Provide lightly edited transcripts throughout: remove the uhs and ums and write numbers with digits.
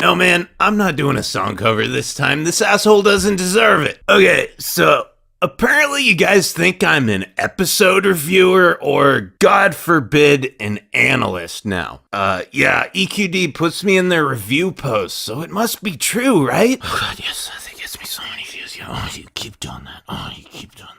No, man, I'm not doing a song cover this time. This asshole doesn't deserve it. Okay, so apparently you guys think I'm an episode reviewer or, God forbid, an analyst now. Yeah, EQD puts me in their review posts, so it must be true, right? Oh God, yes, that gets me so many views. Oh, you keep doing that. Oh, you keep doing that.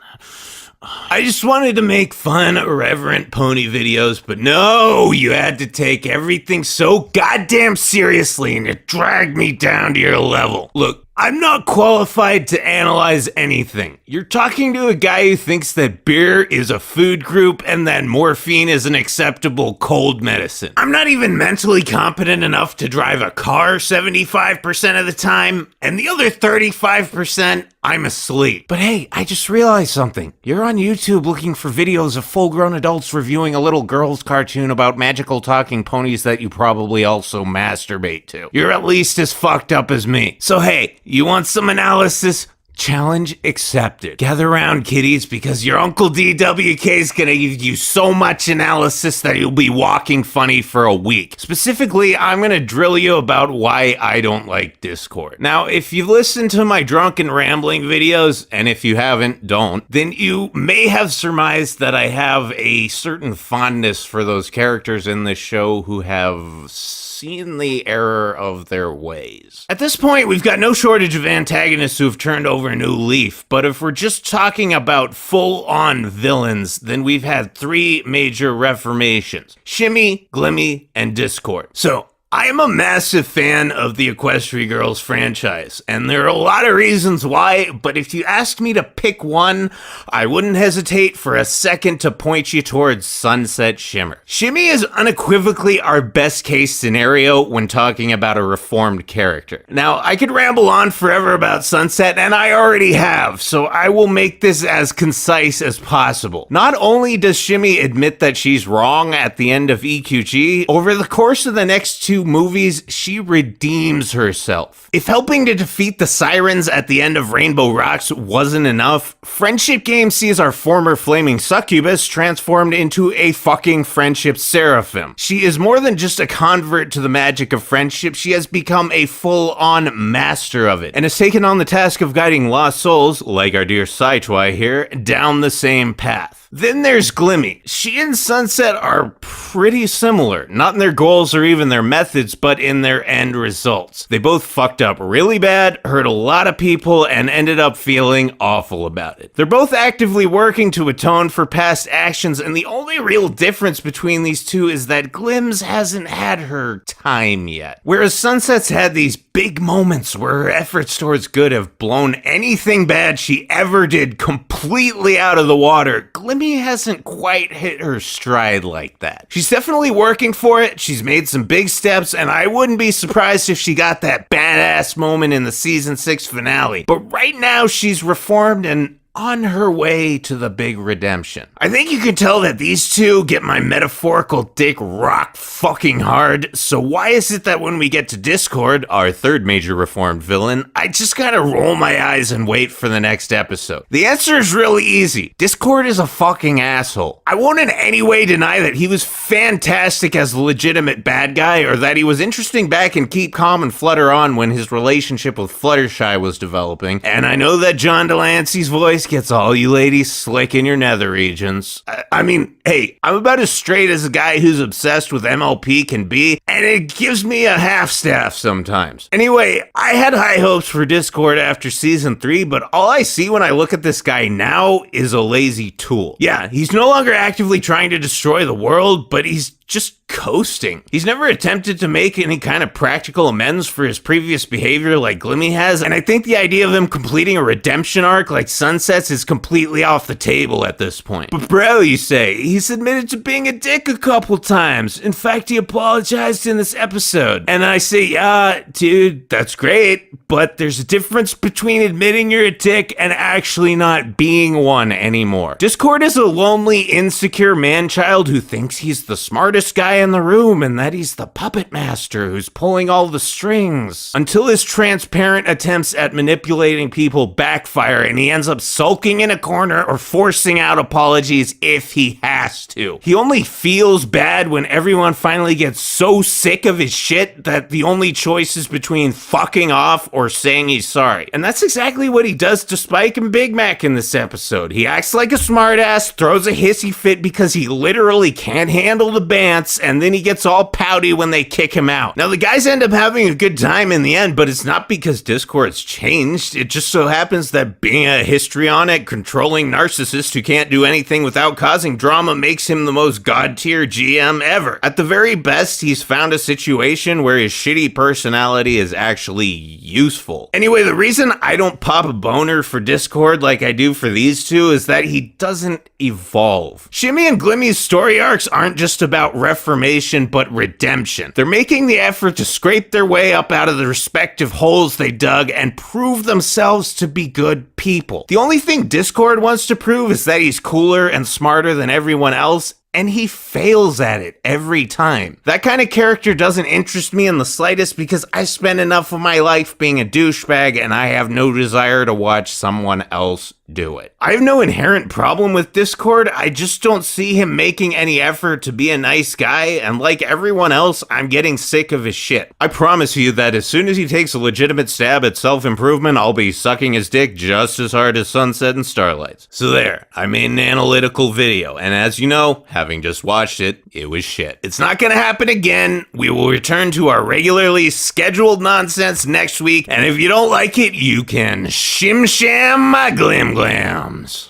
I just wanted to make fun, irreverent pony videos, but no, you had to take everything so goddamn seriously and it dragged me down to your level. Look, I'm not qualified to analyze anything. You're talking to a guy who thinks that beer is a food group and that morphine is an acceptable cold medicine. I'm not even mentally competent enough to drive a car 75% of the time, and the other 35%, I'm asleep. But hey, I just realized something. You're on YouTube looking for videos of full-grown adults reviewing a little girl's cartoon about magical talking ponies that you probably also masturbate to. You're at least as fucked up as me. So hey, you want some analysis? Challenge accepted. Gather around, kiddies, because your Uncle DWK is gonna give you so much analysis that you'll be walking funny for a week. Specifically, I'm gonna drill you about why I don't like Discord. Now, if you've listened to my drunken rambling videos, and if you haven't, don't, then you may have surmised that I have a certain fondness for those characters in this show who have seen the error of their ways. At this point, we've got no shortage of antagonists who have turned over a new leaf, but if we're just talking about full-on villains, then we've had three major reformations: Shimmy, Glimmy, and Discord. So, I am a massive fan of the Equestria Girls franchise, and there are a lot of reasons why, but if you asked me to pick one, I wouldn't hesitate for a second to point you towards Sunset Shimmer. Shimmy is unequivocally our best case scenario when talking about a reformed character. Now, I could ramble on forever about Sunset, and I already have, so I will make this as concise as possible. Not only does Shimmy admit that she's wrong at the end of EQG, over the course of the next two movies, she redeems herself. If helping to defeat the sirens at the end of Rainbow Rocks wasn't enough, Friendship Game sees our former flaming succubus transformed into a fucking friendship seraphim. She is more than just a convert to the magic of friendship, she has become a full-on master of it, and has taken on the task of guiding lost souls, like our dear Saitwai here, down the same path. Then there's Glimmy. She and Sunset are pretty similar, not in their goals or even their methods, but in their end results. They both fucked up really bad, hurt a lot of people, and ended up feeling awful about it. They're both actively working to atone for past actions, and the only real difference between these two is that Glims hasn't had her time yet. Whereas Sunset's had these big moments where her efforts towards good have blown anything bad she ever did completely out of the water, Glimmy hasn't quite hit her stride like that. She's definitely working for it, she's made some big steps, and I wouldn't be surprised if she got that badass moment in the season 6 finale. But right now, she's reformed and on her way to the big redemption. I think you can tell that these two get my metaphorical dick rock fucking hard, so why is it that when we get to Discord, our third major reformed villain, I just gotta roll my eyes and wait for the next episode? The answer is really easy. Discord is a fucking asshole. I won't in any way deny that he was fantastic as a legitimate bad guy, or that he was interesting back in Keep Calm and Flutter On when his relationship with Fluttershy was developing, and I know that John Delancey's voice gets all you ladies slick in your nether regions. I mean, hey, I'm about as straight as a guy who's obsessed with MLP can be, and it gives me a half-staff sometimes. Anyway, I had high hopes for Discord after season 3, but all I see when I look at this guy now is a lazy tool. Yeah, he's no longer actively trying to destroy the world, but he's just coasting. He's never attempted to make any kind of practical amends for his previous behavior like Glimmy has, and I think the idea of him completing a redemption arc like Sunset's is completely off the table at this point. But bro, you say, he's admitted to being a dick a couple times. In fact, he apologized in this episode. And I say, yeah, dude, that's great, but there's a difference between admitting you're a dick and actually not being one anymore. Discord is a lonely, insecure man-child who thinks he's the smartest smartest guy in the room and that he's the puppet master who's pulling all the strings. Until his transparent attempts at manipulating people backfire and he ends up sulking in a corner or forcing out apologies if he has to. He only feels bad when everyone finally gets so sick of his shit that the only choice is between fucking off or saying he's sorry. And that's exactly what he does to Spike and Big Mac in this episode. He acts like a smartass, throws a hissy fit because he literally can't handle the bants, and then he gets all pouty when they kick him out. Now the guys end up having a good time in the end, but it's not because Discord's changed. It just so happens that being a histrionic, controlling narcissist who can't do anything without causing drama makes him the most god-tier GM ever. At the very best, he's found a situation where his shitty personality is actually useful. Anyway, the reason I don't pop a boner for Discord like I do for these two is that he doesn't evolve. Shimmy and Glimmy's story arcs aren't just about reformation, but redemption. They're making the effort to scrape their way up out of the respective holes they dug and prove themselves to be good people. The only thing Discord wants to prove is that he's cooler and smarter than everyone else, and he fails at it every time. That kind of character doesn't interest me in the slightest because I spend enough of my life being a douchebag and I have no desire to watch someone else do it. I have no inherent problem with Discord, I just don't see him making any effort to be a nice guy, and like everyone else, I'm getting sick of his shit. I promise you that as soon as he takes a legitimate stab at self-improvement, I'll be sucking his dick just as hard as Sunset and Starlights. So there, I made an analytical video, and as you know, having just watched it, it was shit. It's not gonna happen again. We will return to our regularly scheduled nonsense next week, and if you don't like it, you can shim-sham my glim-glams.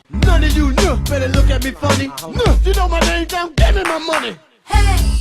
None of you better look at me funny. You know my name down, give me my money. Hey!